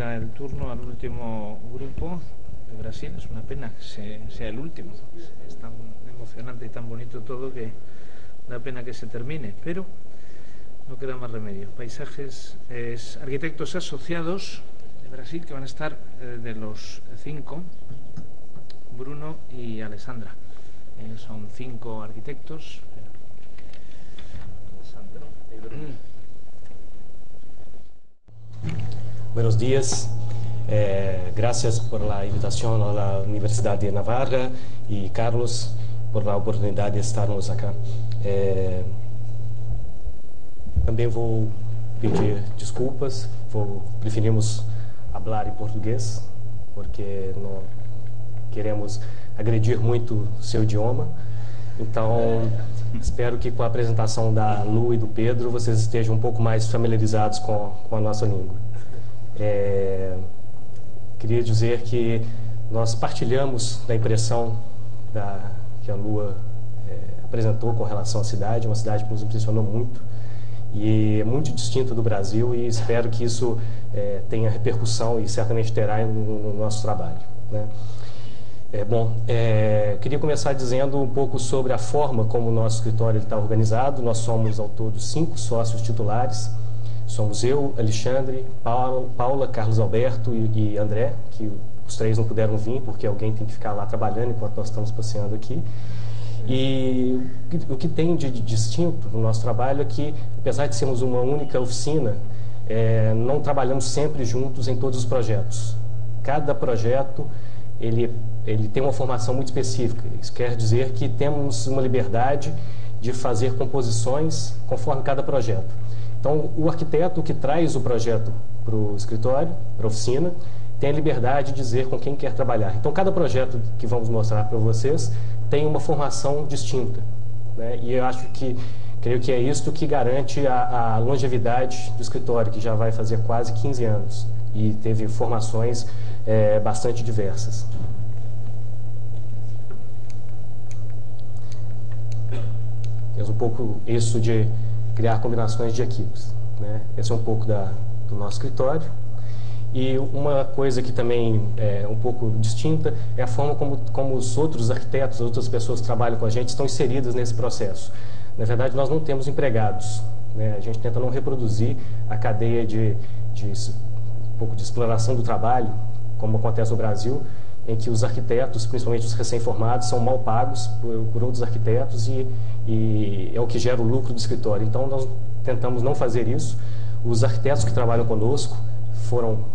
toca el turno al último grupo de Brasil. Es una pena que sea el último. Es tan emocionante y tan bonito todo que da pena que se termine, pero no queda más remedio. Paisajes, arquitectos asociados de Brasil, que van a estar de los 5, Bruno y Alessandra. Son 5 arquitectos. Alessandro y Bruno. Buenos días. Gracias por la invitación a la Universidad de Navarra y Carlos por la oportunidad de estarmos acá. Também vou pedir desculpas, preferimos falar em português, porque não queremos agredir muito o seu idioma. Então, espero que com a apresentação da Lu e do Pedro, vocês estejam um pouco mais familiarizados com a nossa língua. Queria dizer que nós partilhamos da impressão que a Lua apresentou com relação à cidade, uma cidade que nos impressionou muito e é muito distinta do Brasil, e espero que isso tenha repercussão e certamente terá no nosso trabalho, né? Queria começar dizendo um pouco sobre a forma como o nosso escritório está organizado. Nós somos ao todo 5 sócios titulares. Somos eu, Alexandre, Paula, Carlos Alberto e André, que os 3 não puderam vir porque alguém tem que ficar lá trabalhando enquanto nós estamos passeando aqui. E o que tem de distinto no nosso trabalho é que, apesar de sermos uma única oficina, não trabalhamos sempre juntos em todos os projetos. Cada projeto ele tem uma formação muito específica. Isso quer dizer que temos uma liberdade de fazer composições conforme cada projeto. Então, o arquiteto que traz o projeto para o escritório, para a oficina, tem a liberdade de dizer com quem quer trabalhar. Então, cada projeto que vamos mostrar para vocês tem uma formação distinta, né? E eu creio que é isto que garante a longevidade do escritório, que já vai fazer quase 15 anos e teve formações bastante diversas. Temos um pouco isso de criar combinações de equipes, né? Esse é um pouco do nosso escritório. E uma coisa que também é um pouco distinta é a forma como os outros arquitetos, as outras pessoas que trabalham com a gente estão inseridas nesse processo. Na verdade, nós não temos empregados, né? A gente tenta não reproduzir a cadeia de um pouco de exploração do trabalho, como acontece no Brasil, em que os arquitetos, principalmente os recém-formados, são mal pagos por outros arquitetos e é o que gera o lucro do escritório. Então, nós tentamos não fazer isso. Os arquitetos que trabalham conosco foram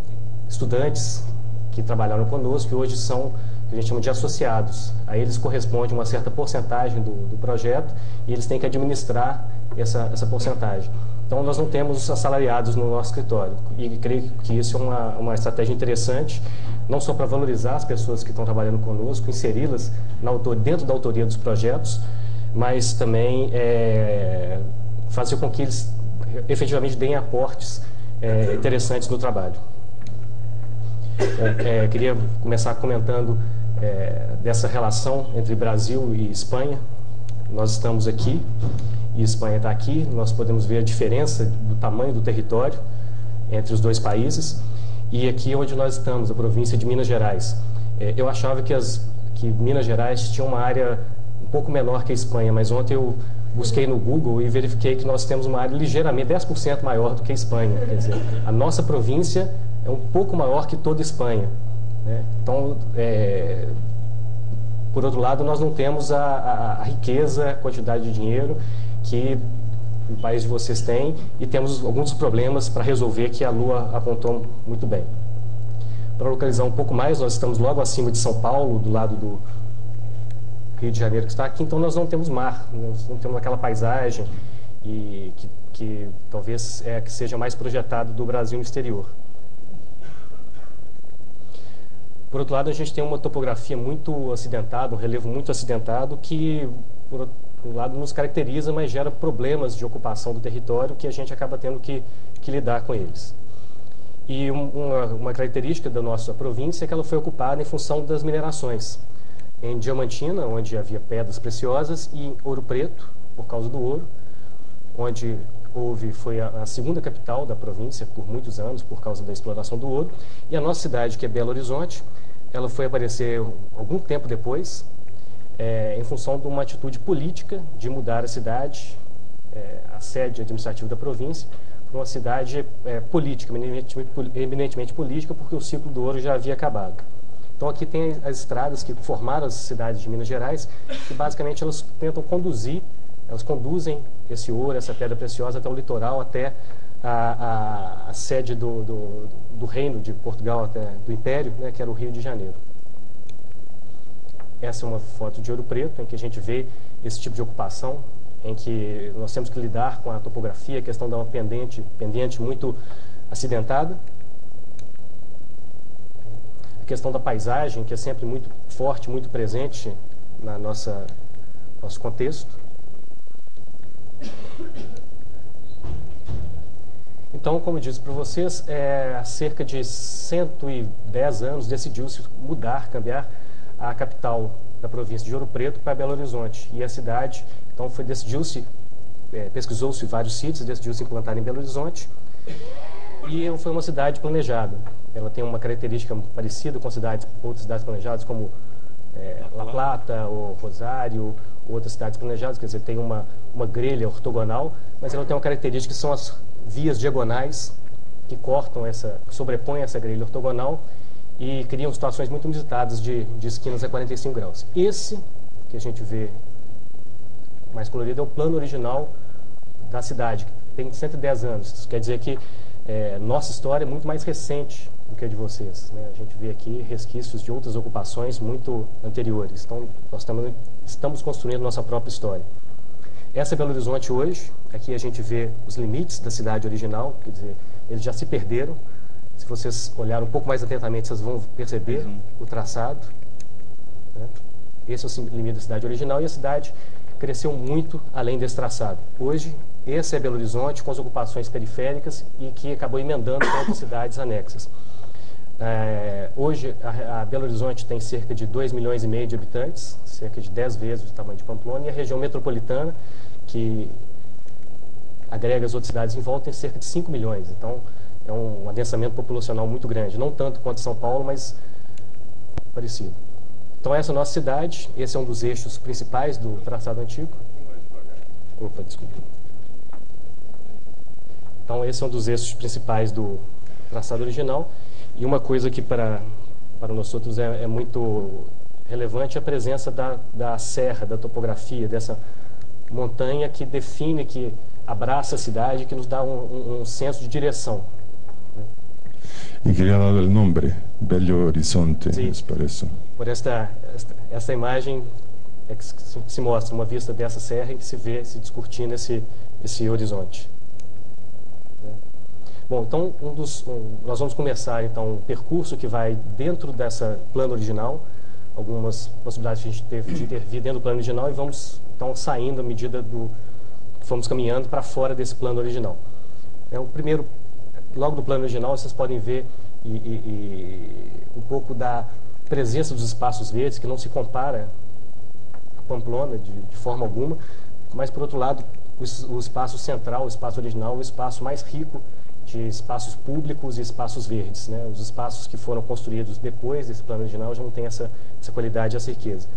estudantes que trabalharam conosco e hoje são o que a gente chama de associados. A eles corresponde uma certa porcentagem do projeto e eles têm que administrar essa porcentagem. Então, nós não temos assalariados no nosso escritório e creio que isso é uma estratégia interessante, não só para valorizar as pessoas que estão trabalhando conosco, inseri-las dentro da autoria dos projetos, mas também fazer com que eles efetivamente deem aportes interessantes no trabalho. Queria começar comentando dessa relação entre Brasil e Espanha. Nós estamos aqui e Espanha está aqui. Nós podemos ver a diferença do tamanho do território entre os dois países. E aqui onde nós estamos, a província de Minas Gerais. Eu achava que Minas Gerais tinha uma área um pouco menor que a Espanha, mas ontem eu busquei no Google e verifiquei que nós temos uma área ligeiramente 10% maior do que a Espanha. Quer dizer, a nossa província é um pouco maior que toda a Espanha, né? Então, por outro lado, nós não temos a riqueza, a quantidade de dinheiro que o país de vocês tem, e temos alguns problemas para resolver que a Lua apontou muito bem. Para localizar um pouco mais, nós estamos logo acima de São Paulo, do lado do Rio de Janeiro que está aqui, então nós não temos mar, nós não temos aquela paisagem e que talvez que seja mais projetado do Brasil no exterior. Por outro lado, a gente tem uma topografia muito acidentada, um relevo muito acidentado que, por um lado, nos caracteriza, mas gera problemas de ocupação do território que a gente acaba tendo que lidar com eles. E uma característica da nossa província é que ela foi ocupada em função das minerações. Em Diamantina, onde havia pedras preciosas, e em Ouro Preto, por causa do ouro, onde foi a segunda capital da província por muitos anos, por causa da exploração do ouro. E a nossa cidade, que é Belo Horizonte, ela foi aparecer algum tempo depois, em função de uma atitude política de mudar a cidade, a sede administrativa da província, para uma cidade política, eminentemente política, porque o ciclo do ouro já havia acabado. Então aqui tem as estradas que formaram as cidades de Minas Gerais, que basicamente elas tentam elas conduzem esse ouro, essa pedra preciosa até o litoral, até a sede do reino de Portugal, até do Império, né, que era o Rio de Janeiro. Essa é uma foto de Ouro Preto, em que a gente vê esse tipo de ocupação, em que nós temos que lidar com a topografia, a questão de uma pendente muito acidentada. A questão da paisagem, que é sempre muito forte, muito presente na nosso contexto. Então, como eu disse para vocês, há cerca de 110 anos decidiu-se cambiar a capital da província de Ouro Preto para Belo Horizonte. E a cidade, então, pesquisou-se vários sítios, decidiu-se implantar em Belo Horizonte. E foi uma cidade planejada. Ela tem uma característica parecida com outras cidades planejadas, como La Plata ou Rosário, outras cidades planejadas, quer dizer, tem uma grelha ortogonal, mas ela tem uma característica que são as vias diagonais que sobrepõem essa grelha ortogonal e criam situações muito inusitadas de esquinas a 45 graus. Esse que a gente vê mais colorido é o plano original da cidade, que tem 110 anos. Isso quer dizer que nossa história é muito mais recente do que a de vocês, né? A gente vê aqui resquícios de outras ocupações muito anteriores. Então, nós estamos construindo nossa própria história. Essa é Belo Horizonte hoje. Aqui a gente vê os limites da cidade original, quer dizer, eles já se perderam. Se vocês olharem um pouco mais atentamente, vocês vão perceber o traçado, né? Esse é o limite da cidade original, e a cidade cresceu muito além desse traçado. Hoje, esse é Belo Horizonte, com as ocupações periféricas e que acabou emendando com outras cidades anexas. Hoje, a Belo Horizonte tem cerca de 2,5 milhões de habitantes, cerca de 10 vezes o tamanho de Pamplona, e a região metropolitana, que agrega as outras cidades em volta, tem cerca de 5 milhões. Então, é um adensamento populacional muito grande, não tanto quanto São Paulo, mas parecido. Então, essa é a nossa cidade, esse é um dos eixos principais do traçado antigo. Opa, desculpa. Então, esse é um dos eixos principais do traçado original. E uma coisa que para nós outros é muito relevante é a presença da serra, da topografia, dessa montanha que define, que abraça a cidade, que nos dá um senso de direção. Y que le ha dado el nombre, Belo Horizonte, Sí. por eso. Por essa imagem que se mostra uma vista dessa serra em que se vê se discutindo esse horizonte. Bom, então nós vamos começar então um percurso que vai dentro dessa plano original, algumas possibilidades que a gente teve de intervir dentro do plano original, e vamos então saindo à medida que fomos caminhando para fora desse plano original. O primeiro, logo do plano original, vocês podem ver um pouco da presença dos espaços verdes, que não se compara a Pamplona de forma alguma, mas por outro lado o espaço central, o espaço original, o espaço mais rico de espaços públicos e espaços verdes, né? Os espaços que foram construídos depois desse plano original já não têm essa qualidade e essa riqueza.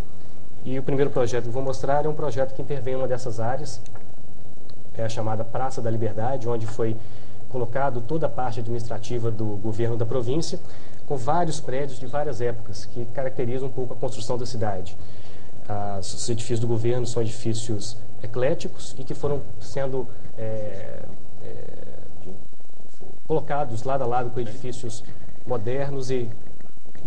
E o primeiro projeto que eu vou mostrar é um projeto que intervém em uma dessas áreas, é a chamada Praça da Liberdade, onde foi colocado toda a parte administrativa do governo da província, com vários prédios de várias épocas, que caracterizam um pouco a construção da cidade. Os edifícios do governo são edifícios ecléticos e que foram sendo colocados lado a lado com edifícios modernos e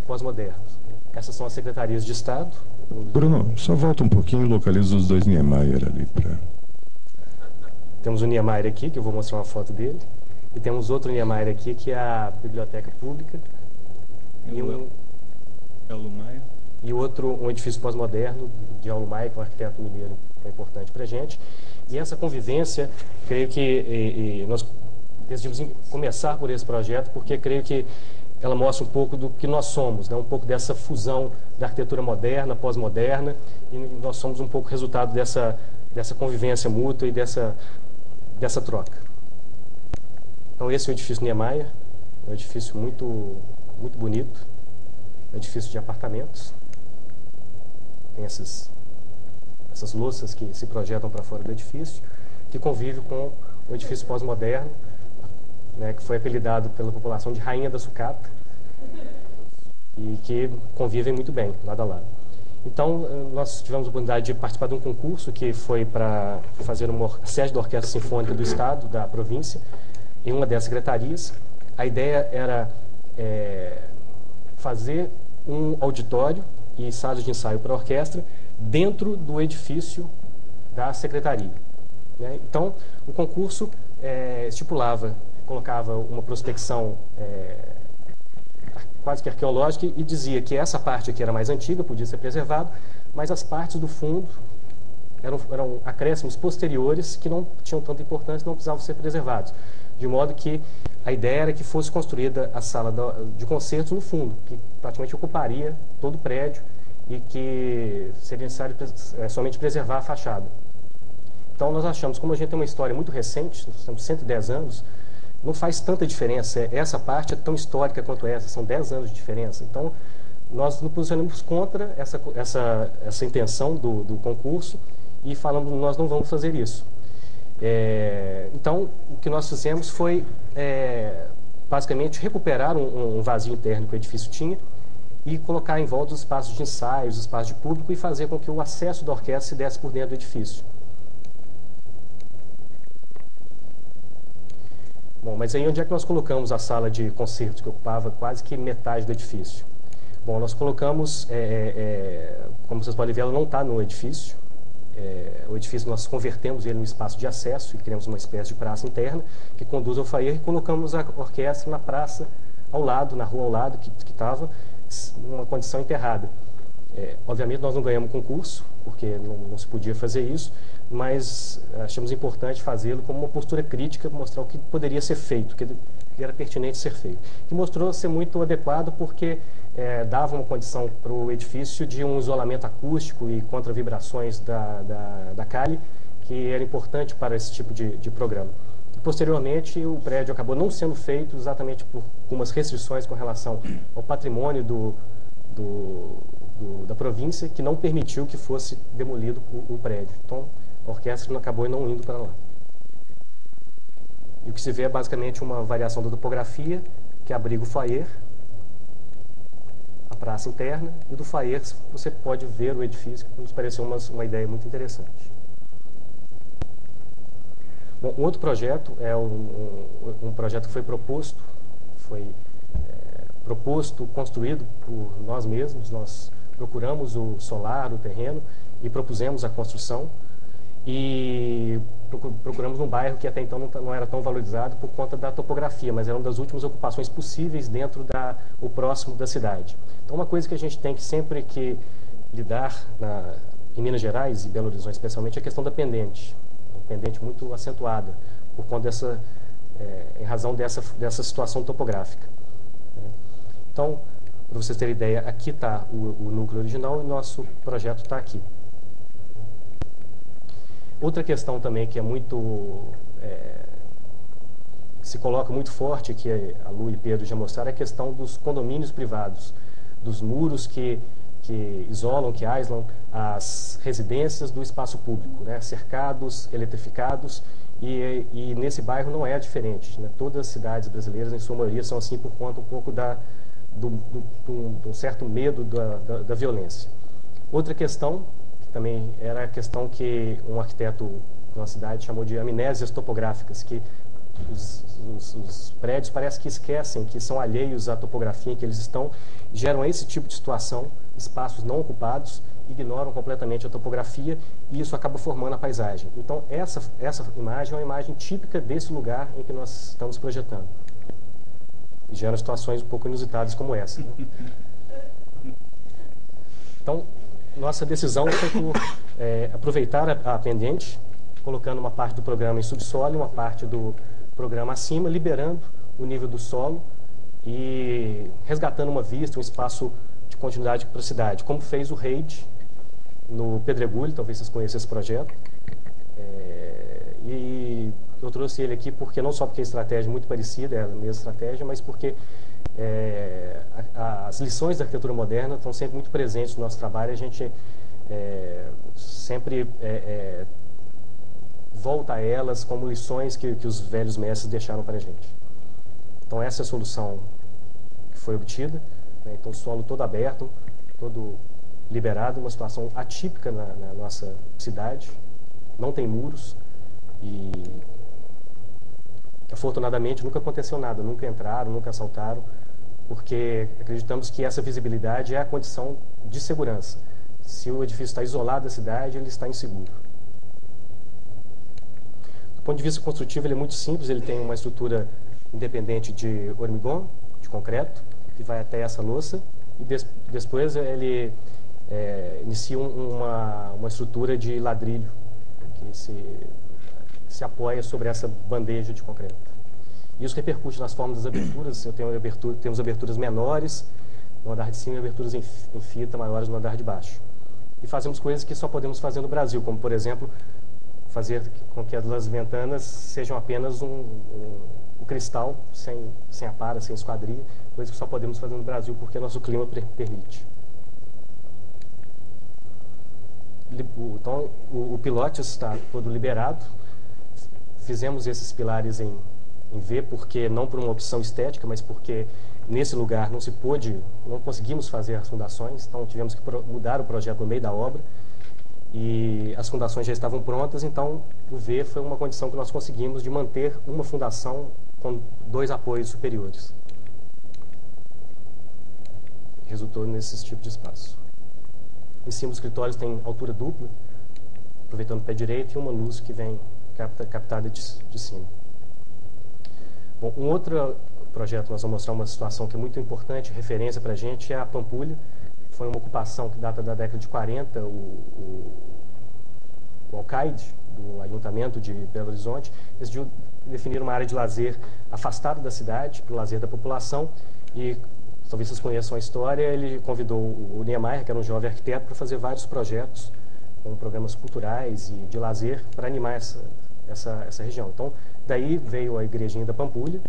pós-modernos. Essas são as secretarias de Estado. Bruno, só volta um pouquinho e localiza os dois Niemeyer ali para... Temos o Niemeyer aqui, que eu vou mostrar uma foto dele. E temos outro Niemeyer aqui, que é a Biblioteca Pública. E outro, um edifício pós-moderno, de Aulo Maia, que é um arquiteto mineiro que é importante para a gente. E essa convivência, creio que nós decidimos começar por esse projeto, porque creio que ela mostra um pouco do que nós somos, né? Um pouco dessa fusão da arquitetura moderna, pós-moderna, e nós somos um pouco resultado dessa convivência mútua e dessa troca. Então esse é o edifício Niemeyer, é um edifício muito bonito, é um edifício de apartamentos. Tem essas louças que se projetam para fora do edifício, que convive com o edifício pós-moderno, né, que foi apelidado pela população de Rainha da Sucata, e que convivem muito bem, lado a lado. Então, nós tivemos a oportunidade de participar de um concurso que foi para fazer uma sede da Orquestra Sinfônica do Estado, da província, em uma dessas secretarias. A ideia era fazer um auditório e salas de ensaio para a orquestra dentro do edifício da secretaria, né? Então, o concurso colocava uma prospecção quase que arqueológica e dizia que essa parte aqui era mais antiga, podia ser preservada, mas as partes do fundo eram acréscimos posteriores que não tinham tanta importância e não precisavam ser preservados. De modo que a ideia era que fosse construída a sala de concertos no fundo, que praticamente ocuparia todo o prédio e que seria necessário somente preservar a fachada. Então nós achamos, como a gente tem uma história muito recente, nós temos 110 anos, não faz tanta diferença. Essa parte é tão histórica quanto essa, são 10 anos de diferença. Então, nós nos posicionamos contra essa intenção do concurso e falamos que nós não vamos fazer isso. Então, o que nós fizemos foi, basicamente, recuperar um vazio interno que o edifício tinha e colocar em volta os espaços de ensaios, os espaços de público e fazer com que o acesso da orquestra se desse por dentro do edifício. Bom, mas aí onde é que nós colocamos a sala de concertos, que ocupava quase que metade do edifício? Bom, nós colocamos, como vocês podem ver, ela não está no edifício. O edifício nós convertemos ele num espaço de acesso e criamos uma espécie de praça interna que conduz ao foyer e colocamos a orquestra na praça ao lado, na rua ao lado, que estava numa condição enterrada. Obviamente nós não ganhamos concurso, porque não se podia fazer isso, mas achamos importante fazê-lo como uma postura crítica para mostrar o que poderia ser feito, o que era pertinente ser feito. Que mostrou ser muito adequado porque dava uma condição para o edifício de um isolamento acústico e contra vibrações da calhe, que era importante para esse tipo de programa. Posteriormente, o prédio acabou não sendo feito exatamente por algumas restrições com relação ao patrimônio da província, que não permitiu que fosse demolido o prédio. Então, a orquestra acabou não indo para lá. E o que se vê é basicamente uma variação da topografia, que abriga o foyer, a praça interna, e do foyer você pode ver o edifício, que nos pareceu uma ideia muito interessante. Bom, um outro projeto é um projeto que foi proposto, construído por nós mesmos. Nós procuramos o solar do terreno e propusemos a construção e procuramos um bairro que até então não era tão valorizado por conta da topografia, mas era uma das últimas ocupações possíveis dentro o próximo da cidade. Então, uma coisa que a gente tem que sempre que lidar em Minas Gerais e Belo Horizonte especialmente é a questão da pendente. Uma pendente muito acentuada por conta em razão dessa situação topográfica. Então, para vocês terem ideia, aqui está o núcleo original e nosso projeto está aqui. Outra questão também que é se coloca muito forte, que a Lu e Pedro já mostraram, é a questão dos condomínios privados, dos muros que isolam, que aislam as residências do espaço público, né? Cercados, eletrificados, e nesse bairro não é diferente, né? Todas as cidades brasileiras, em sua maioria, são assim por conta um pouco de um certo medo da violência. Outra questão, que também era a questão que um arquiteto da nossa cidade chamou de amnésias topográficas, que os prédios parece que esquecem que são alheios à topografia em que eles estão, geram esse tipo de situação, espaços não ocupados, ignoram completamente a topografia e isso acaba formando a paisagem. Então, essa imagem é uma imagem típica desse lugar em que nós estamos projetando. E geram situações um pouco inusitadas como essa, né? Então, nossa decisão foi por aproveitar a pendente, colocando uma parte do programa em subsolo e uma parte do programa acima, liberando o nível do solo e resgatando uma vista, um espaço de continuidade para a cidade, como fez o REID no Pedregulho, talvez vocês conheçam esse projeto. E eu trouxe ele aqui porque não só porque a estratégia é muito parecida, é a mesma estratégia, mas porque as lições da arquitetura moderna estão sempre muito presentes no nosso trabalho. A gente sempre volta a elas como lições que os velhos mestres deixaram para a gente. Então essa é a solução que foi obtida, né? Então o solo todo aberto, todo liberado, uma situação atípica na nossa cidade, não tem muros e afortunadamente nunca aconteceu nada, nunca entraram, nunca assaltaram, porque acreditamos que essa visibilidade é a condição de segurança. Se o edifício está isolado da cidade, ele está inseguro. Do ponto de vista construtivo, ele é muito simples, ele tem uma estrutura independente de hormigão, de concreto, que vai até essa louça, e depois ele inicia uma estrutura de ladrilho, que se apoia sobre essa bandeja de concreto. Isso repercute nas formas das aberturas. Temos aberturas menores no andar de cima e aberturas em fita maiores no andar de baixo. E fazemos coisas que só podemos fazer no Brasil, como, por exemplo, fazer com que as ventanas sejam apenas um cristal, sem apara, sem esquadria, coisas que só podemos fazer no Brasil porque nosso clima permite. Então, o pilote está todo liberado. Fizemos esses pilares em V, porque não por uma opção estética, mas porque nesse lugar não conseguimos fazer as fundações, então tivemos que mudar o projeto no meio da obra e as fundações já estavam prontas, então o V foi uma condição que nós conseguimos de manter uma fundação com 2 apoios superiores. Resultou nesse tipo de espaço. Em cima dos escritórios tem altura dupla, aproveitando o pé direito, e uma luz que vem captada de cima. Bom, um outro projeto, nós vamos mostrar uma situação que é muito importante, referência para a gente, é a Pampulha. Foi uma ocupação que data da década de 40, o alcaide do Ayuntamento de Belo Horizonte decidiu definir uma área de lazer afastada da cidade, para o lazer da população, e talvez vocês conheçam a história, ele convidou o Niemeyer, que era um jovem arquiteto, para fazer vários projetos com programas culturais e de lazer para animar essa região. Então, daí veio a igrejinha da Pampulha,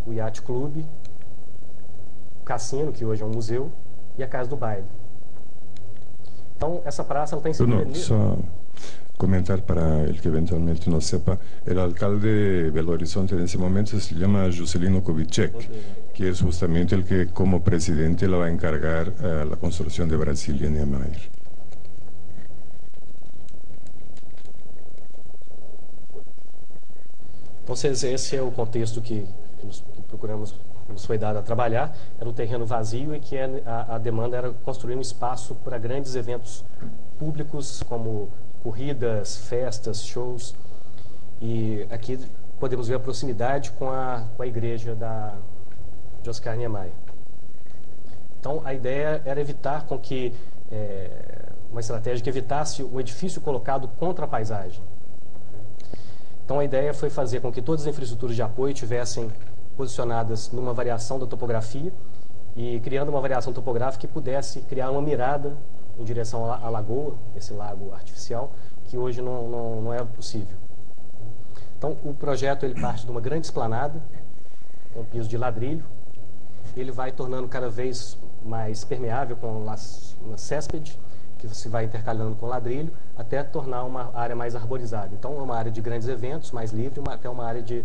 o Yacht Club, o cassino, que hoje é um museu, e a Casa do Baile. Então, essa praça está em cima... Só comentar para el que eventualmente no sepa, el alcalde de Belo Horizonte en ese momento se llama Juscelino Kubitschek, que es justamente el que como presidente le va a encargar la construcción de Brasilia Niemeyer. Então, esse é o contexto que nos foi dado a trabalhar. Era um terreno vazio e que a demanda era construir um espaço para grandes eventos públicos, como corridas, festas, shows. E aqui podemos ver a proximidade com a igreja de Oscar Niemeyer. Então, a ideia era evitar com que uma estratégia que evitasse o edifício colocado contra a paisagem. Então, a ideia foi fazer com que todas as infraestruturas de apoio tivessem posicionadas numa variação da topografia e criando uma variação topográfica que pudesse criar uma mirada em direção à lagoa, esse lago artificial, que hoje não é possível. Então, o projeto ele parte de uma grande esplanada, com piso de ladrilho, e ele vai tornando cada vez mais permeável com uma céspede, que se vai intercalando com ladrilho, até tornar uma área mais arborizada. Então, é uma área de grandes eventos, mais livre, até uma área de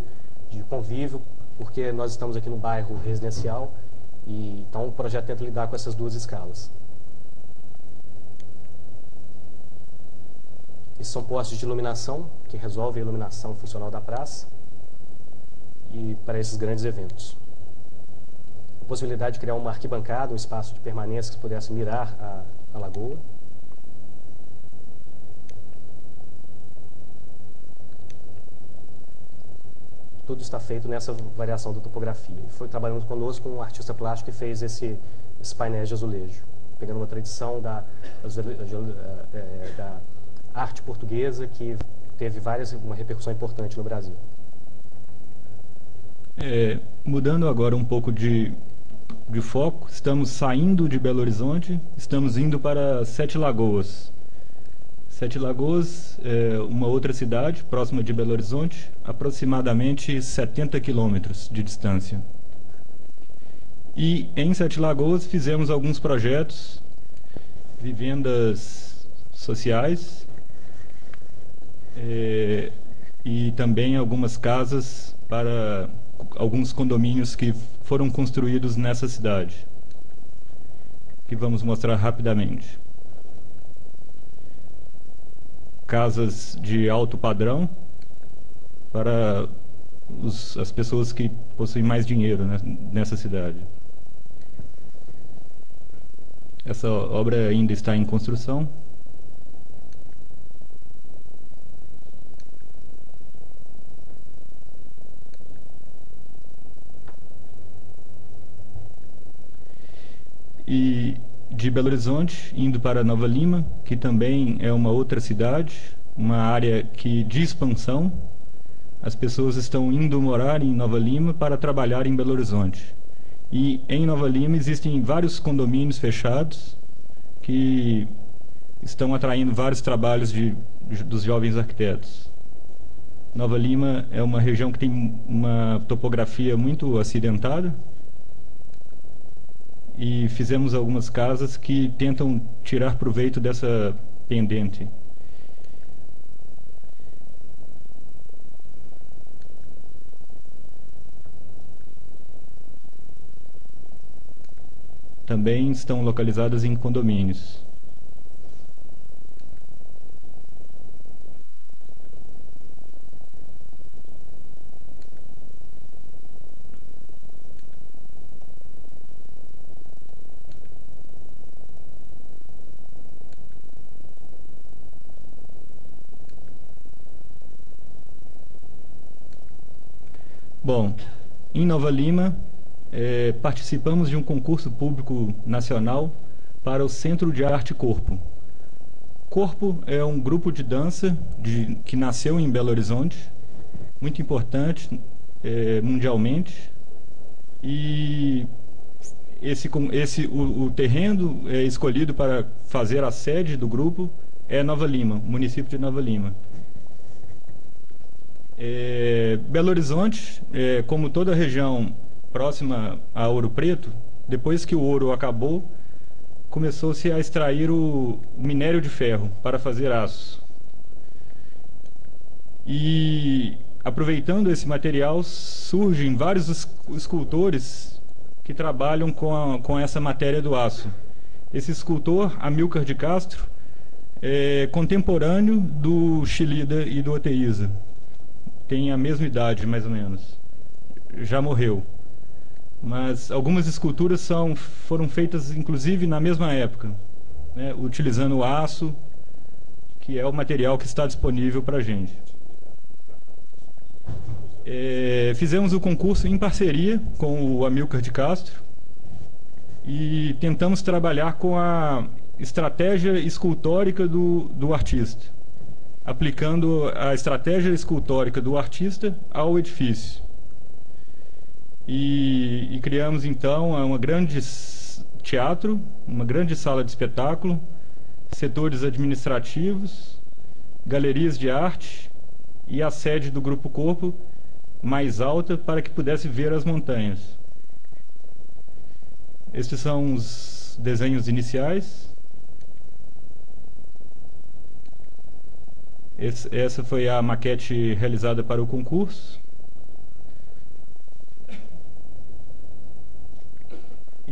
convívio, porque nós estamos aqui no bairro residencial, e então o projeto tenta lidar com essas duas escalas. Esses são postes de iluminação, que resolvem a iluminação funcional da praça, e para esses grandes eventos. A possibilidade de criar uma arquibancada, um espaço de permanência que pudesse mirar a lagoa. Tudo está feito nessa variação da topografia. Foi trabalhando conosco um artista plástico que fez esses painéis de azulejo, pegando uma tradição da arte portuguesa que teve uma repercussão importante no Brasil. Mudando agora um pouco de foco, estamos saindo de Belo Horizonte, estamos indo para Sete Lagoas. Sete Lagoas é uma outra cidade próxima de Belo Horizonte, aproximadamente 70 quilômetros de distância. E em Sete Lagoas fizemos alguns projetos, vivendas sociais, e também algumas casas para alguns condomínios que foram construídos nessa cidade, que vamos mostrar rapidamente. Casas de alto padrão para as pessoas que possuem mais dinheiro, né, nessa cidade. Essa obra ainda está em construção. E de Belo Horizonte, indo para Nova Lima, que também é uma outra cidade, uma área de expansão. As pessoas estão indo morar em Nova Lima para trabalhar em Belo Horizonte. E em Nova Lima existem vários condomínios fechados que estão atraindo vários trabalhos dos jovens arquitetos. Nova Lima é uma região que tem uma topografia muito acidentada, e fizemos algumas casas que tentam tirar proveito dessa pendente. Também estão localizadas em condomínios. Bom, em Nova Lima, participamos de um concurso público nacional para o Centro de Arte Corpo. Corpo é um grupo de dança que nasceu em Belo Horizonte, muito importante mundialmente, e o terreno escolhido para fazer a sede do grupo é Nova Lima, município de Nova Lima. Belo Horizonte, como toda a região próxima a Ouro Preto, depois que o ouro acabou, começou-se a extrair o minério de ferro para fazer aço. E, aproveitando esse material, surgem vários escultores que trabalham com essa matéria do aço. Esse escultor, Amílcar de Castro, é contemporâneo do Chillida e do Oteiza. Tem a mesma idade, mais ou menos. Já morreu. Mas algumas esculturas foram feitas, inclusive, na mesma época, né, utilizando o aço, que é o material que está disponível para a gente. Fizemos o concurso em parceria com o Amílcar de Castro e tentamos trabalhar com a estratégia escultórica do artista, aplicando a estratégia escultórica do artista ao edifício. E criamos, então, um grande teatro, uma grande sala de espetáculo, setores administrativos, galerias de arte e a sede do Grupo Corpo mais alta para que pudesse ver as montanhas. Estes são os desenhos iniciais. Essa foi a maquete realizada para o concurso.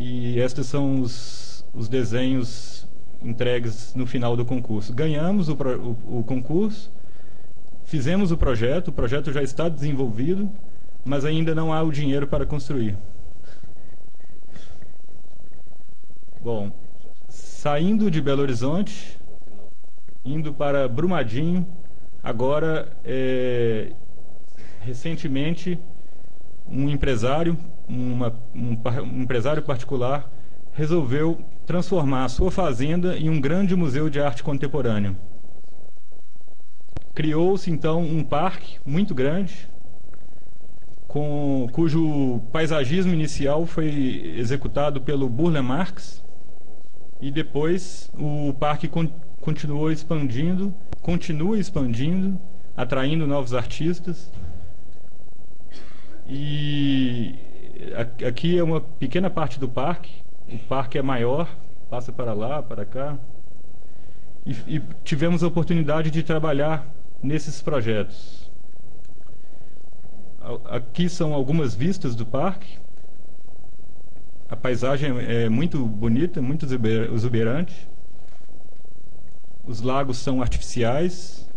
E estes são os desenhos entregues no final do concurso. Ganhamos o concurso, fizemos o projeto já está desenvolvido, mas ainda não há o dinheiro para construir. Bom, saindo de Belo Horizonte, indo para Brumadinho, agora, recentemente, um empresário particular resolveu transformar a sua fazenda em um grande museu de arte contemporânea. Criou-se, então, um parque muito grande, cujo paisagismo inicial foi executado pelo Burle Marx, e depois o parque continua expandindo, atraindo novos artistas. E aqui é uma pequena parte do parque. O parque é maior, passa para lá, para cá. E tivemos a oportunidade de trabalhar nesses projetos. Aqui são algumas vistas do parque. A paisagem é muito bonita, muito exuberante. Os lagos são artificiais.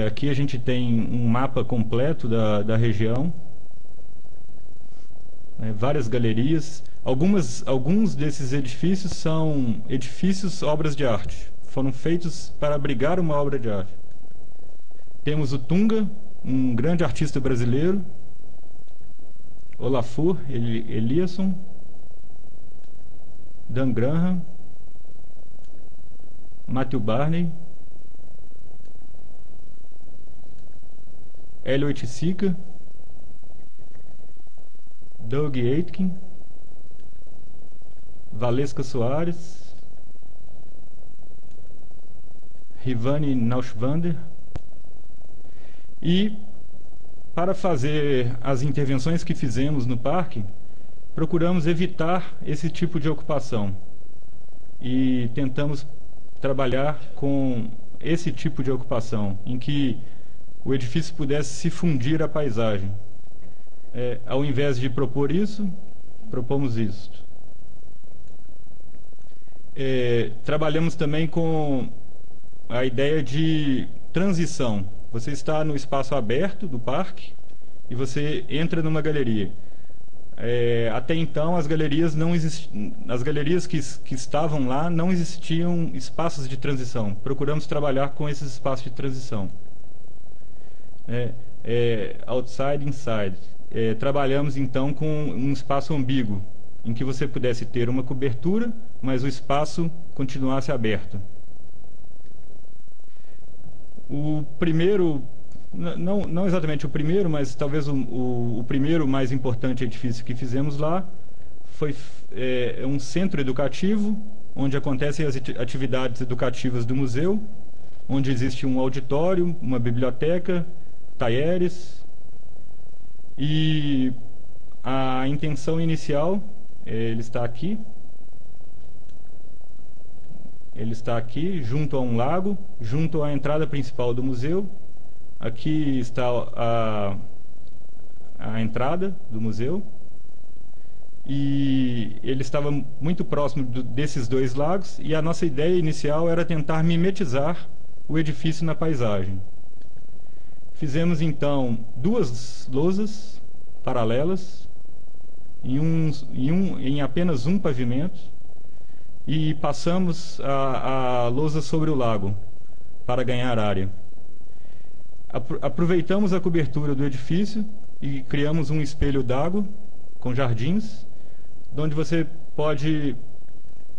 Aqui a gente tem um mapa completo da região. Várias galerias. Alguns desses edifícios são edifícios, obras de arte. Foram feitos para abrigar uma obra de arte. Temos o Tunga, um grande artista brasileiro. Olafur Eliasson. Dan Graham. Matthew Barney. Hélio Oiticica. Doug Aitken. Valesca Soares. Rivani Nauschwander. E, para fazer as intervenções que fizemos no parque, procuramos evitar esse tipo de ocupação. E tentamos trabalhar com esse tipo de ocupação, em que o edifício pudesse se fundir à paisagem. Ao invés de propor isso, propomos isto. Trabalhamos também com a ideia de transição. Você está no espaço aberto do parque e você entra numa galeria. Até então, as galerias que estavam lá não existiam espaços de transição. Procuramos trabalhar com esses espaços de transição. Outside, inside. Trabalhamos então com um espaço ambíguo, em que você pudesse ter uma cobertura, mas o espaço continuasse aberto. O primeiro, não exatamente o primeiro, mas talvez o primeiro mais importante edifício que fizemos lá foi um centro educativo, onde acontecem as atividades educativas do museu, onde existe um auditório, uma biblioteca, talheres. E a intenção inicial, ele está aqui. Ele está aqui, junto a um lago, junto à entrada principal do museu. Aqui está a entrada do museu. E ele estava muito próximo desses dois lagos, e a nossa ideia inicial era tentar mimetizar o edifício na paisagem. Fizemos então duas lousas paralelas em apenas um pavimento, e passamos a lousa sobre o lago para ganhar área. Aproveitamos a cobertura do edifício e criamos um espelho d'água com jardins, onde você pode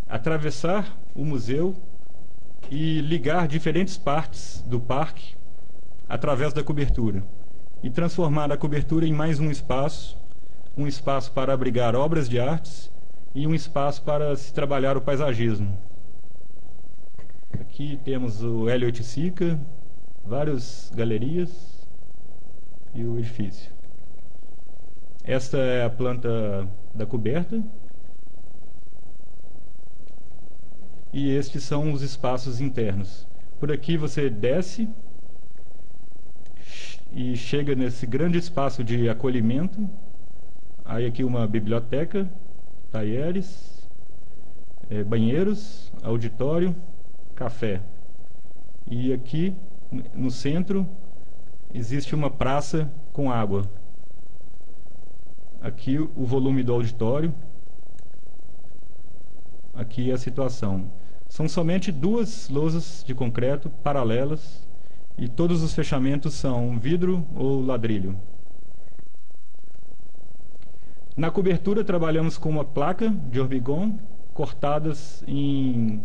atravessar o museu e ligar diferentes partes do parque através da cobertura, e transformar a cobertura em mais um espaço para abrigar obras de artes e um espaço para se trabalhar o paisagismo. Aqui temos o Hélio Oiticica, várias galerias e o edifício. Esta é a planta da coberta. E estes são os espaços internos. Por aqui você desce e chega nesse grande espaço de acolhimento. Aí aqui uma biblioteca, talheres, banheiros, auditório, café. E aqui no centro existe uma praça com água. Aqui o volume do auditório. Aqui a situação. São somente duas lousas de concreto paralelas, e todos os fechamentos são vidro ou ladrilho. Na cobertura trabalhamos com uma placa de hormigão cortadas em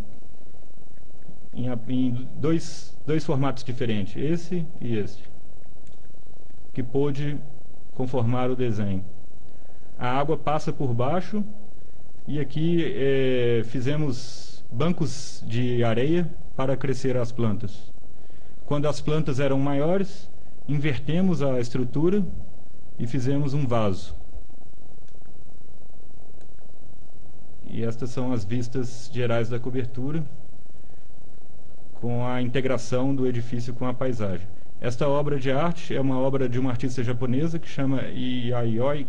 dois formatos diferentes, esse e este, que pôde conformar o desenho. A água passa por baixo E aqui fizemos bancos de areia para crescer as plantas. Quando as plantas eram maiores, invertemos a estrutura e fizemos um vaso. E estas são as vistas gerais da cobertura, com a integração do edifício com a paisagem. Esta obra de arte é uma obra de uma artista japonesa que chama Yayoi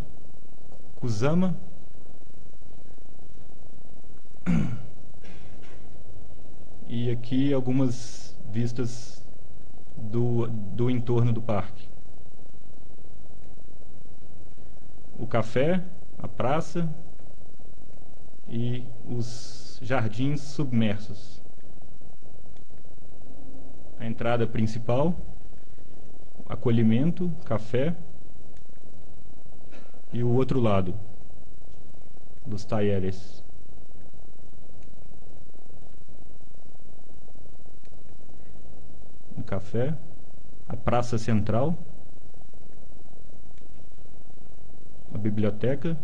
Kusama. E aqui algumas vistas do entorno do parque. O café, a praça e os jardins submersos. A entrada principal, acolhimento, café e o outro lado dos talleres. Um café, a praça central, a biblioteca.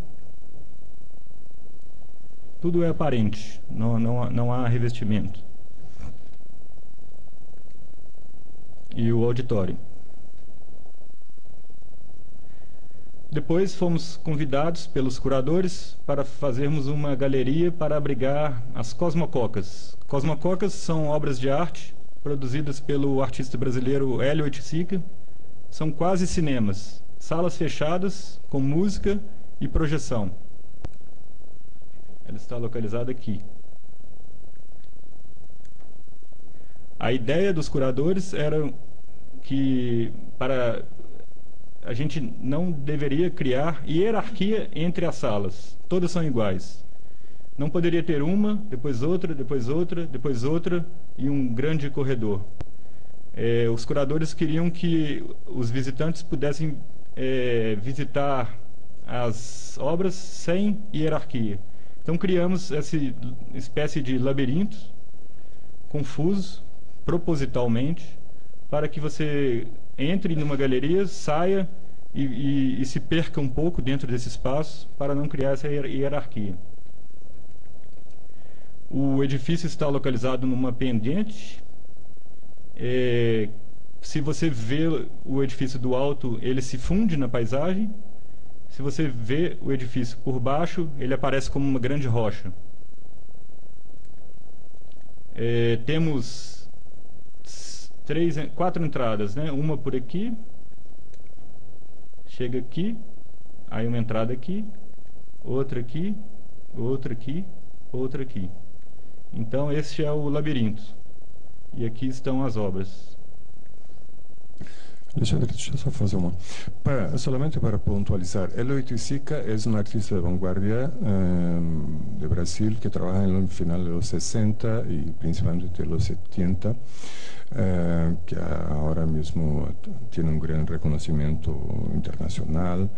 Tudo é aparente, não há revestimento. E o auditório. Depois fomos convidados pelos curadores para fazermos uma galeria para abrigar as cosmococas. Cosmococas são obras de arte produzidas pelo artista brasileiro Hélio Oiticica. São quase cinemas, salas fechadas com música e projeção. Ela está localizada aqui. A ideia dos curadores era que a gente não deveria criar hierarquia entre as salas. Todas são iguais. Não poderia ter uma, depois outra, depois outra, depois outra e um grande corredor. Os curadores queriam que os visitantes pudessem visitar as obras sem hierarquia. Então criamos essa espécie de labirinto confuso, propositalmente, para que você entre numa galeria, saia e se perca um pouco dentro desse espaço para não criar essa hierarquia. O edifício está localizado numa pendente. Se você vê o edifício do alto, ele se funde na paisagem. Se você vê o edifício por baixo, ele aparece como uma grande rocha. Temos 4 entradas, né? Uma por aqui, chega aqui, aí uma entrada aqui, outra aqui, outra aqui, outra aqui. Então esse é o labirinto. E aqui estão as obras. Alexandre, deixa eu só fazer uma. Solamente para pontualizar, Hélio Oiticica é um artista de vanguardia de Brasil que trabalha no final dos 60 e principalmente dos 70. Que ahora mismo tiene un gran reconocimiento internacional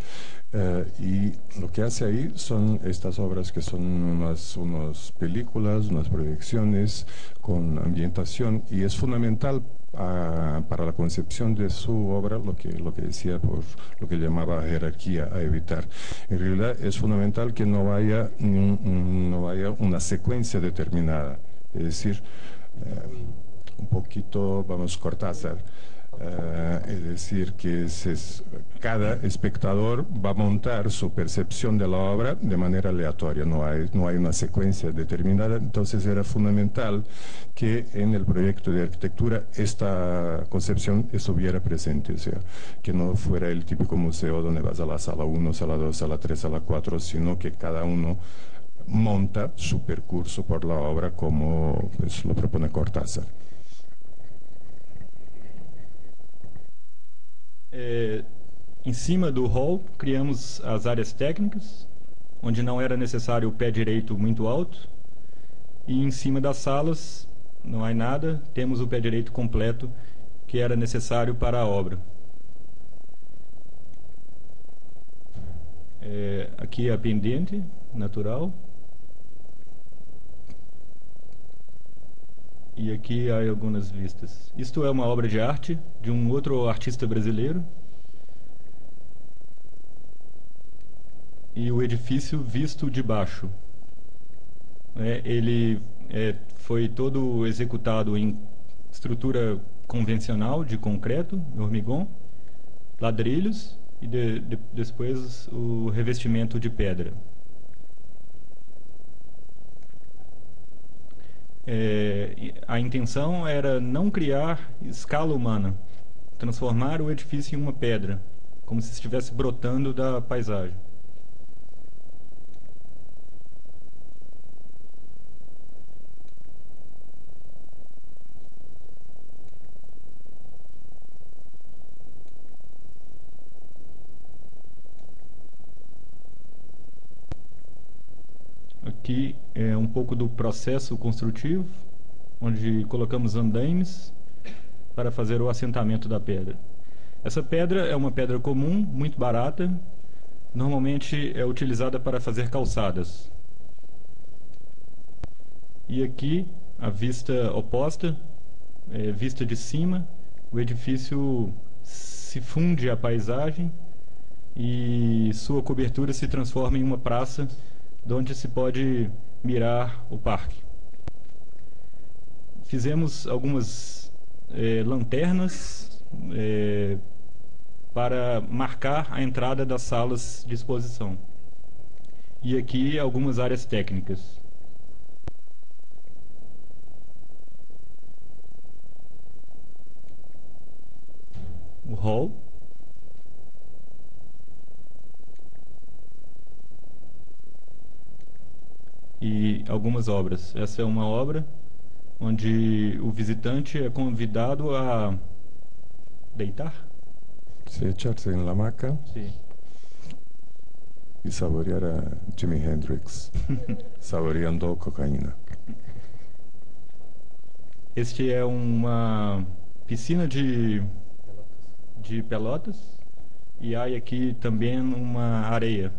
y lo que hace ahí son estas obras que son unas películas, unas proyecciones con ambientación y es fundamental para la concepción de su obra lo que decía por lo que llamaba jerarquía a evitar. En realidad es fundamental que no vaya una secuencia determinada, es decir, un poquito, vamos, Cortázar, es decir, que cada espectador va a montar su percepción de la obra de manera aleatoria, no hay una secuencia determinada, entonces era fundamental que en el proyecto de arquitectura esta concepción estuviera presente, o sea, que no fuera el típico museo donde vas a la sala 1, sala 2, sala 3, sala 4, sino que cada uno monta su percurso por la obra como pues, lo propone Cortázar. Em cima do hall, criamos as áreas técnicas, onde não era necessário o pé direito muito alto. E em cima das salas, não há nada, temos o pé direito completo, que era necessário para a obra. Aqui é a pendente natural. E aqui há algumas vistas. Isto é uma obra de arte de um outro artista brasileiro. E o edifício visto de baixo. Ele foi todo executado em estrutura convencional de concreto, hormigão, ladrilhos e depois o revestimento de pedra. A intenção era não criar escala humana, transformar o edifício em uma pedra, como se estivesse brotando da paisagem. Aqui é um pouco do processo construtivo, onde colocamos andaimes para fazer o assentamento da pedra. Essa pedra é uma pedra comum, muito barata, normalmente é utilizada para fazer calçadas. E aqui, a vista oposta, vista de cima, o edifício se funde à paisagem e sua cobertura se transforma em uma praça de onde se pode mirar o parque. Fizemos algumas lanternas para marcar a entrada das salas de exposição. E aqui algumas áreas técnicas. O hall. E algumas obras. Essa é uma obra onde o visitante é convidado a deitar. Sí, echarse en la hamaca Sim. y saborear a Jimi Hendrix, saboreando cocaína. Este é uma piscina de pelotas e há aqui também uma areia.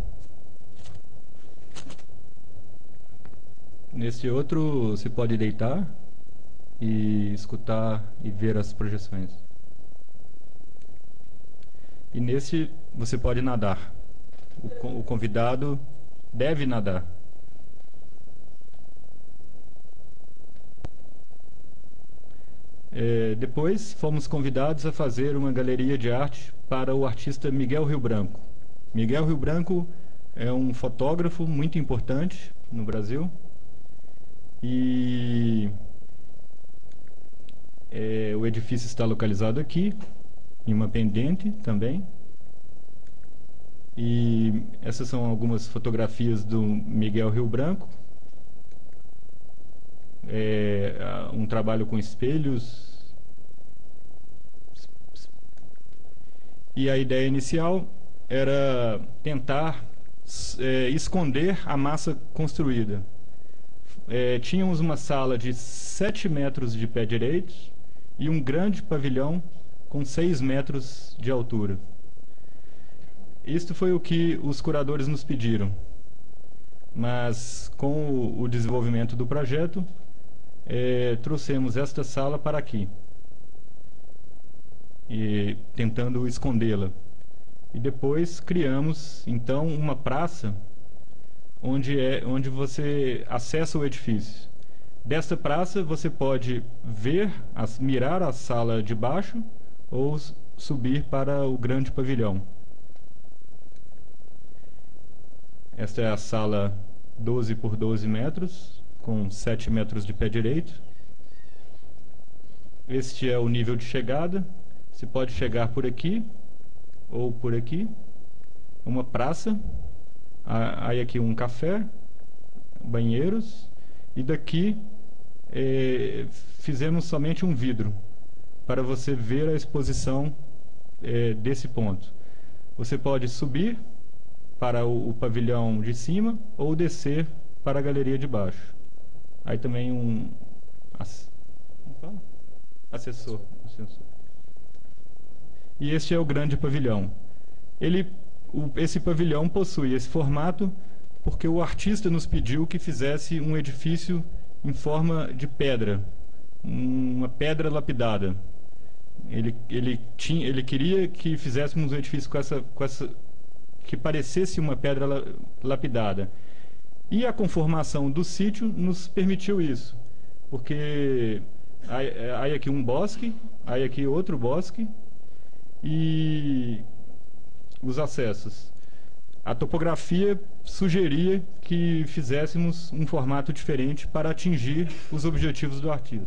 Nesse outro se pode deitar e escutar e ver as projeções. E nesse você pode nadar. O convidado deve nadar. Depois fomos convidados a fazer uma galeria de arte para o artista Miguel Rio Branco. Miguel Rio Branco é um fotógrafo muito importante no Brasil. E o edifício está localizado aqui, em uma pendente também. E essas são algumas fotografias do Miguel Rio Branco. Um trabalho com espelhos. E a ideia inicial era tentar esconder a massa construída. Tínhamos uma sala de 7 metros de pé direito e um grande pavilhão com 6 metros de altura. Isto foi o que os curadores nos pediram. Mas com o desenvolvimento do projeto, trouxemos esta sala para aqui, e tentando escondê-la. E depois criamos, então, uma praça onde você acessa o edifício. Desta praça você pode mirar a sala de baixo ou subir para o grande pavilhão. Esta é a sala 12 por 12 metros, com 7 metros de pé direito. Este é o nível de chegada. Você pode chegar por aqui ou por aqui. Uma praça. Aí aqui um café, banheiros. E daqui fizemos somente um vidro para você ver a exposição desse ponto. Você pode subir para o pavilhão de cima ou descer para a galeria de baixo. Aí também ascensor. E este é o grande pavilhão. Esse pavilhão possui esse formato porque o artista nos pediu que fizesse um edifício em forma de pedra, uma pedra lapidada. Ele queria que fizéssemos um edifício com essa que parecesse uma pedra lapidada. E a conformação do sítio nos permitiu isso, porque há aqui um bosque, há aqui outro bosque e os acessos. A topografia sugeria que fizéssemos um formato diferente para atingir os objetivos do artista.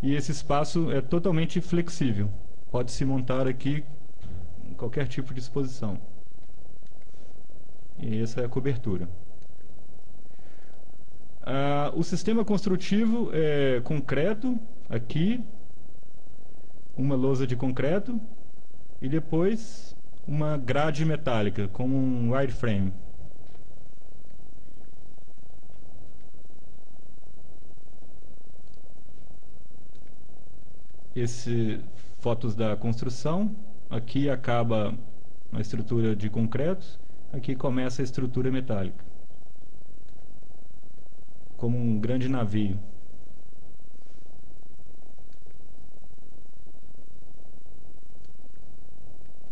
E esse espaço é totalmente flexível, pode-se montar aqui em qualquer tipo de exposição. E essa é a cobertura. O sistema construtivo é concreto, aqui, uma lousa de concreto, e depois uma grade metálica, como um wireframe. Fotos da construção. Aqui acaba a estrutura de concreto, aqui começa a estrutura metálica, como um grande navio.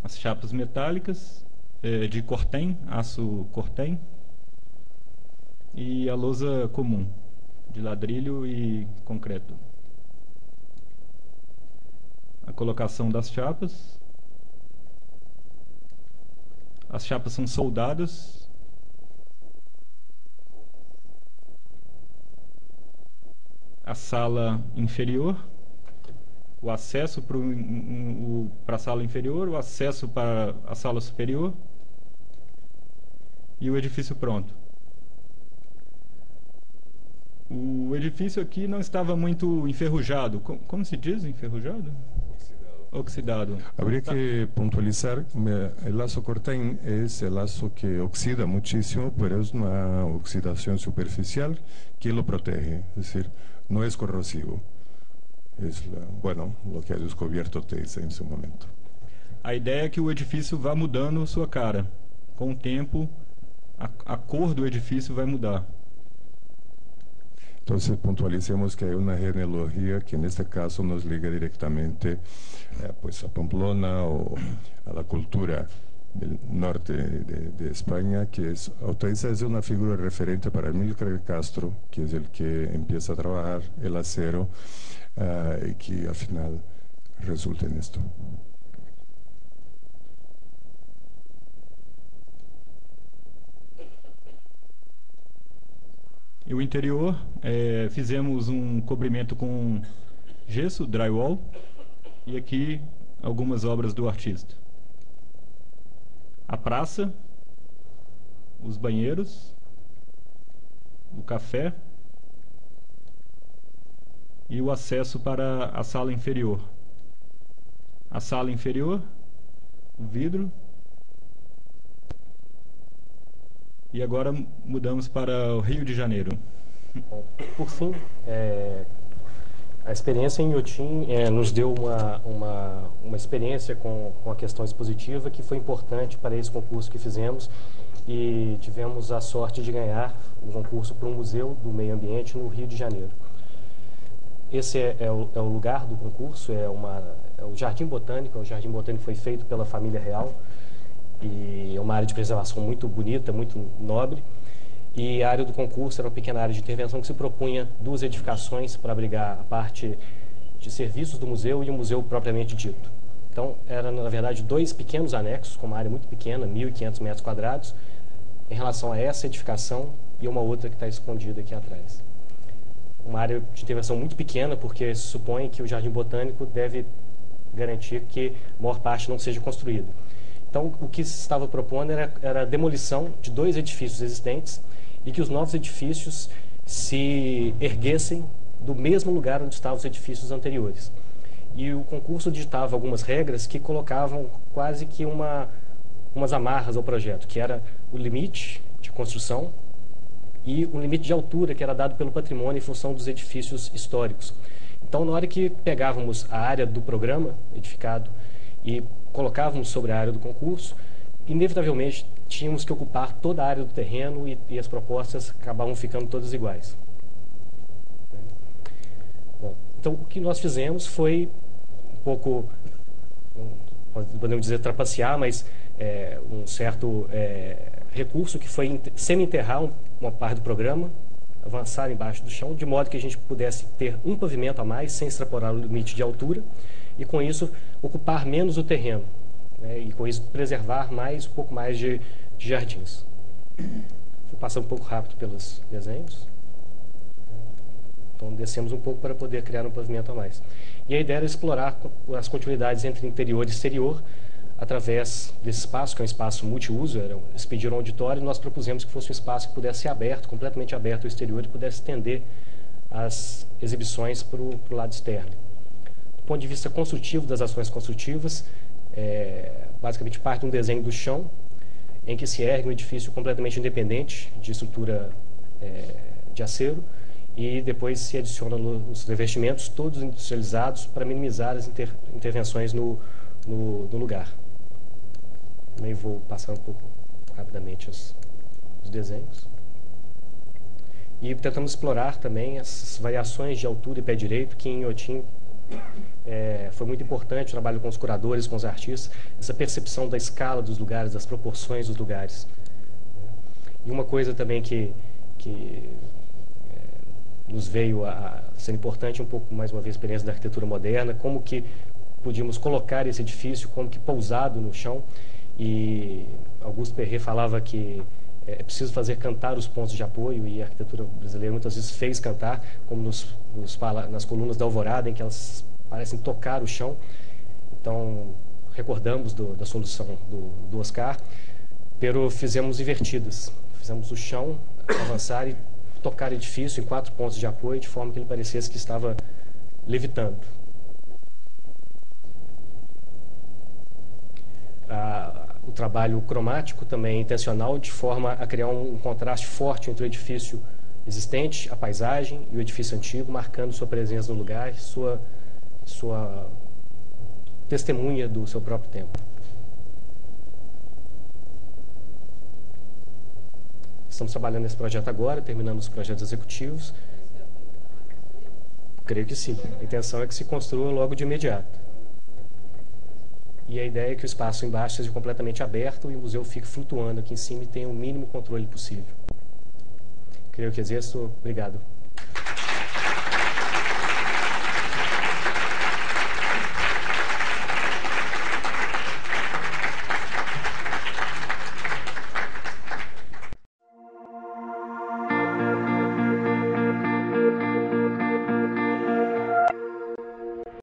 As chapas metálicas de cortem, aço cortem, e a lousa comum, de ladrilho e concreto. A colocação das chapas. As chapas são soldadas. A sala inferior, o acesso para a sala inferior, o acesso para a sala superior e o edifício pronto. O edifício aqui não estava muito enferrujado. Como se diz enferrujado? Oxidado. Habría que puntualizar, el lazo corten es el lazo que oxida muchísimo, pero es una oxidación superficial que lo protege, es decir, no es corrosivo. Es lo que ha descubierto Teisa en su momento. A ideia é que o edifício vá mudando sua cara. Com o tempo, a cor do edifício vai mudar. Entonces puntualicemos que hay una genealogía que en este caso nos liga directamente pues a Pamplona o a la cultura del norte de España, que es Oteiza es una figura referente para Amílcar Castro, que es el que empieza a trabajar el acero y que al final resulta en esto. E o interior, fizemos um cobrimento com gesso, drywall, e aqui algumas obras do artista. A praça, os banheiros, o café e o acesso para a sala inferior. A sala inferior, o vidro. E agora mudamos para o Rio de Janeiro. Por fim, a experiência em Inhotim nos deu uma experiência com a questão expositiva que foi importante para esse concurso que fizemos, e tivemos a sorte de ganhar um concurso para um museu do meio ambiente no Rio de Janeiro. Esse é o lugar do concurso, é o Jardim Botânico. O Jardim Botânico foi feito pela família real, e é uma área de preservação muito bonita, muito nobre. E a área do concurso era uma pequena área de intervenção que se propunha 2 edificações para abrigar a parte de serviços do museu e o museu propriamente dito. Então, era, na verdade, 2 pequenos anexos, com uma área muito pequena, 1.500 metros quadrados, em relação a essa edificação e uma outra que está escondida aqui atrás. Uma área de intervenção muito pequena, porque se supõe que o Jardim Botânico deve garantir que a maior parte não seja construída. Então, o que se estava propondo era a demolição de 2 edifícios existentes e que os novos edifícios se erguessem do mesmo lugar onde estavam os edifícios anteriores. E o concurso ditava algumas regras que colocavam quase que umas amarras ao projeto, que era o limite de construção e o limite de altura que era dado pelo patrimônio em função dos edifícios históricos. Então, na hora que pegávamos a área do programa edificado e colocávamos sobre a área do concurso, inevitavelmente tínhamos que ocupar toda a área do terreno e as propostas acabavam ficando todas iguais. Bom, então, o que nós fizemos foi um pouco, podemos dizer, trapacear, mas um certo recurso que foi semi-enterrar uma parte do programa, avançar embaixo do chão, de modo que a gente pudesse ter um pavimento a mais, sem extrapolar o limite de altura, e com isso ocupar menos o terreno, né, e com isso preservar um pouco mais de jardins. Vou passar um pouco rápido pelos desenhos. Então descemos um pouco para poder criar um pavimento a mais. E a ideia era explorar as continuidades entre interior e exterior, através desse espaço, que é um espaço multiuso. Eles pediram um auditório e nós propusemos que fosse um espaço que pudesse ser aberto, completamente aberto ao exterior, e pudesse estender as exibições para o lado externo. Do ponto de vista construtivo, das ações construtivas, basicamente parte de um desenho do chão, em que se ergue um edifício completamente independente de estrutura de acero, e depois se adiciona os revestimentos, todos industrializados, para minimizar as intervenções no lugar. Também vou passar um pouco rapidamente os desenhos. E tentamos explorar também as variações de altura e pé direito, que em Inhotim foi muito importante o trabalho com os curadores, com os artistas, essa percepção da escala dos lugares, das proporções dos lugares. E uma coisa também que nos veio a ser importante, um pouco, mais uma vez, a experiência da arquitetura moderna, como que podíamos colocar esse edifício como que pousado no chão. E Augusto Perret falava que é preciso fazer cantar os pontos de apoio, e a arquitetura brasileira muitas vezes fez cantar, como nas colunas da Alvorada, em que elas parecem tocar o chão. Então, recordamos da solução do Oscar, pero fizemos invertidas. Fizemos o chão avançar e tocar o edifício em 4 pontos de apoio, de forma que ele parecesse que estava levitando. O trabalho cromático também é intencional, de forma a criar um contraste forte entre o edifício existente, a paisagem, e o edifício antigo, marcando sua presença no lugar, sua testemunha do seu próprio tempo. Estamos trabalhando nesse projeto agora, terminando os projetos executivos. Creio que sim. A intenção é que se construa logo de imediato. E a ideia é que o espaço embaixo seja completamente aberto e o museu fique flutuando aqui em cima e tenha o mínimo controle possível. Creio que exerço. Obrigado.